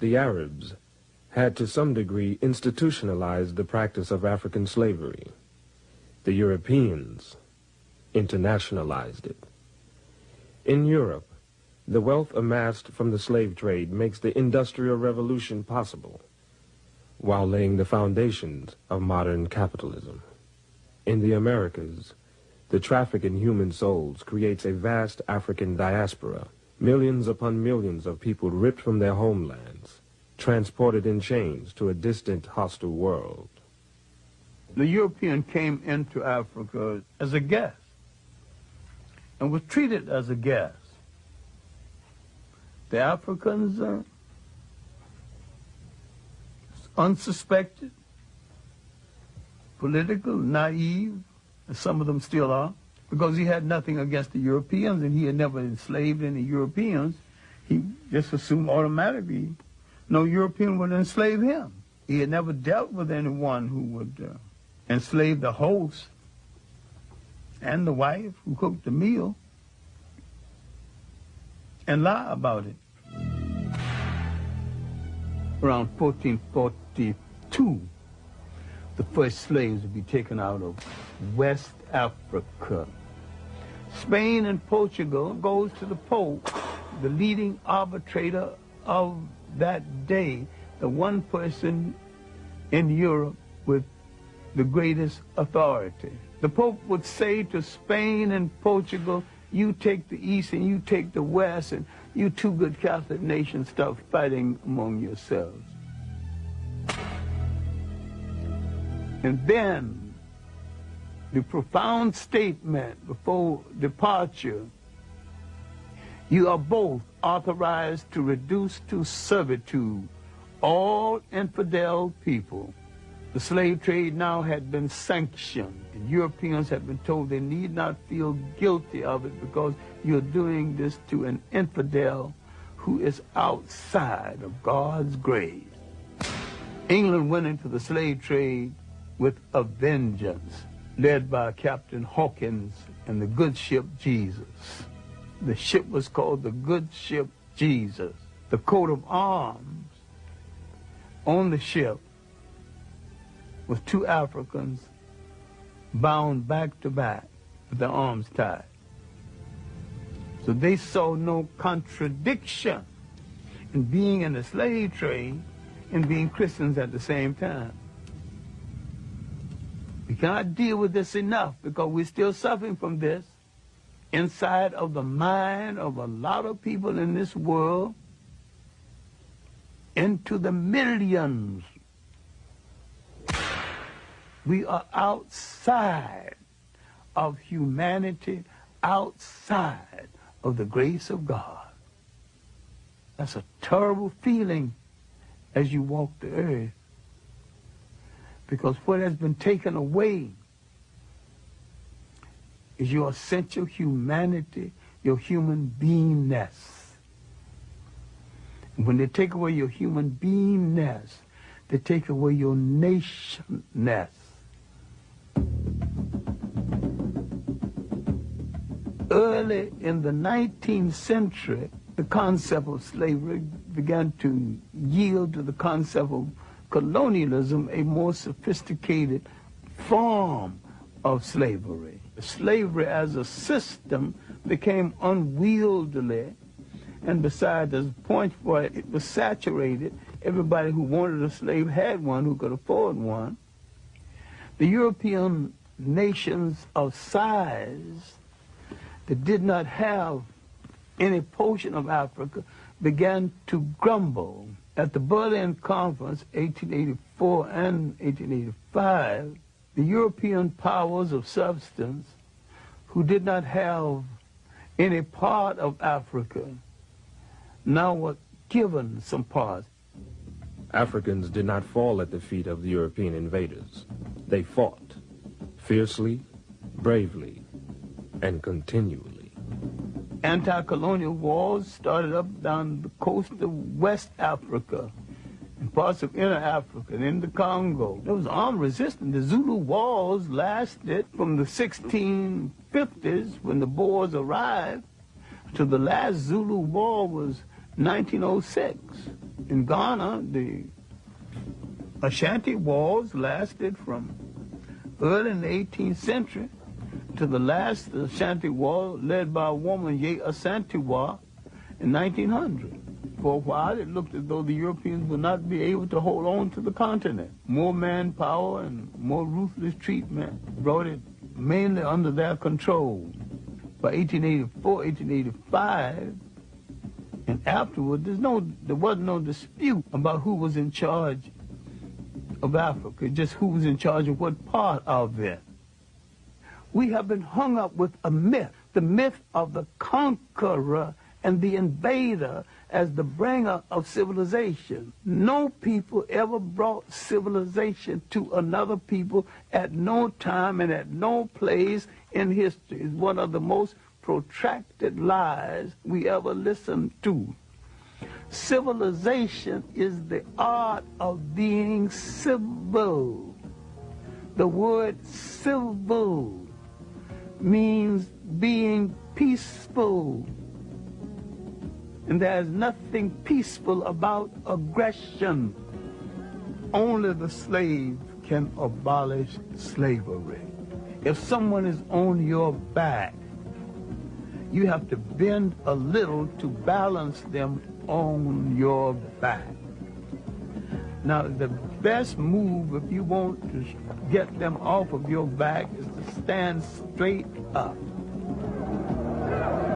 The Arabs had to some degree institutionalized the practice of African slavery. The Europeans internationalized it. In Europe, the wealth amassed from the slave trade makes the Industrial Revolution possible, while laying the foundations of modern capitalism. In the Americas, the traffic in human souls creates a vast African diaspora, millions upon millions of people ripped from their homelands, transported in chains to a distant, hostile world. The European came into Africa as a guest and was treated as a guest. The Africans, unsuspected, political, naive, as some of them still are, because he had nothing against the Europeans and he had never enslaved any Europeans. He just assumed automatically no European would enslave him. He had never dealt with anyone who would enslave the host and the wife who cooked the meal and lie about it. Around 1442, the first slaves would be taken out of West Africa. Spain and Portugal goes to the Pope, the leading arbitrator of that day, the one person in Europe with the greatest authority. The Pope would say to Spain and Portugal, you take the East and you take the West, and you two good Catholic nations start fighting among yourselves. And then the profound statement before departure, you are both authorized to reduce to servitude all infidel people. The slave trade now had been sanctioned, and Europeans had been told they need not feel guilty of it because you're doing this to an infidel who is outside of God's grace. England went into the slave trade with a vengeance, led by Captain Hawkins and the good ship Jesus. The ship was called the good ship Jesus. The coat of arms on the ship was two Africans bound back to back with their arms tied. So they saw no contradiction in being in the slave trade and being Christians at the same time. We cannot deal with this enough because we're still suffering from this inside of the mind of a lot of people in this world, into the millions. We are outside of humanity, outside of the grace of God. That's a terrible feeling as you walk the earth, because what has been taken away is your essential humanity, your human beingness. And when they take away your human beingness, they take away your nationness. Early in the 19th century, the concept of slavery began to yield to the concept of colonialism, a more sophisticated form of slavery. Slavery as a system became unwieldy, and besides, there's a point where it was saturated. Everybody who wanted a slave had one, who could afford one. The European nations of size that did not have any portion of Africa began to grumble. At the Berlin Conference, 1884 and 1885, the European powers of substance who did not have any part of Africa now were given some parts. Africans did not fall at the feet of the European invaders. They fought fiercely, bravely, and continually. Anti-colonial wars started up down the coast of West Africa and parts of Inner Africa and in the Congo. There was armed resistance. The Zulu wars lasted from the 1650s when the Boers arrived to the last Zulu war was 1906. In Ghana, the Ashanti Wars lasted from early in the 18th century to the last Ashanti War led by a woman, Ye Asantewa, in 1900. For a while, it looked as though the Europeans would not be able to hold on to the continent. More manpower and more ruthless treatment brought it mainly under their control. By 1884, 1885, and afterward, there was no dispute about who was in charge of Africa, just who was in charge of what part of it. We have been hung up with a myth, the myth of the conqueror and the invader as the bringer of civilization. No people ever brought civilization to another people at no time and at no place in history. It's one of the most protracted lies we ever listened to. Civilization is the art of being civil. The word civil means being peaceful. And there's nothing peaceful about aggression. Only the slave can abolish slavery. If someone is on your back, you have to bend a little to balance them on your back. Now, the best move if you want to get them off of your back is to stand straight up.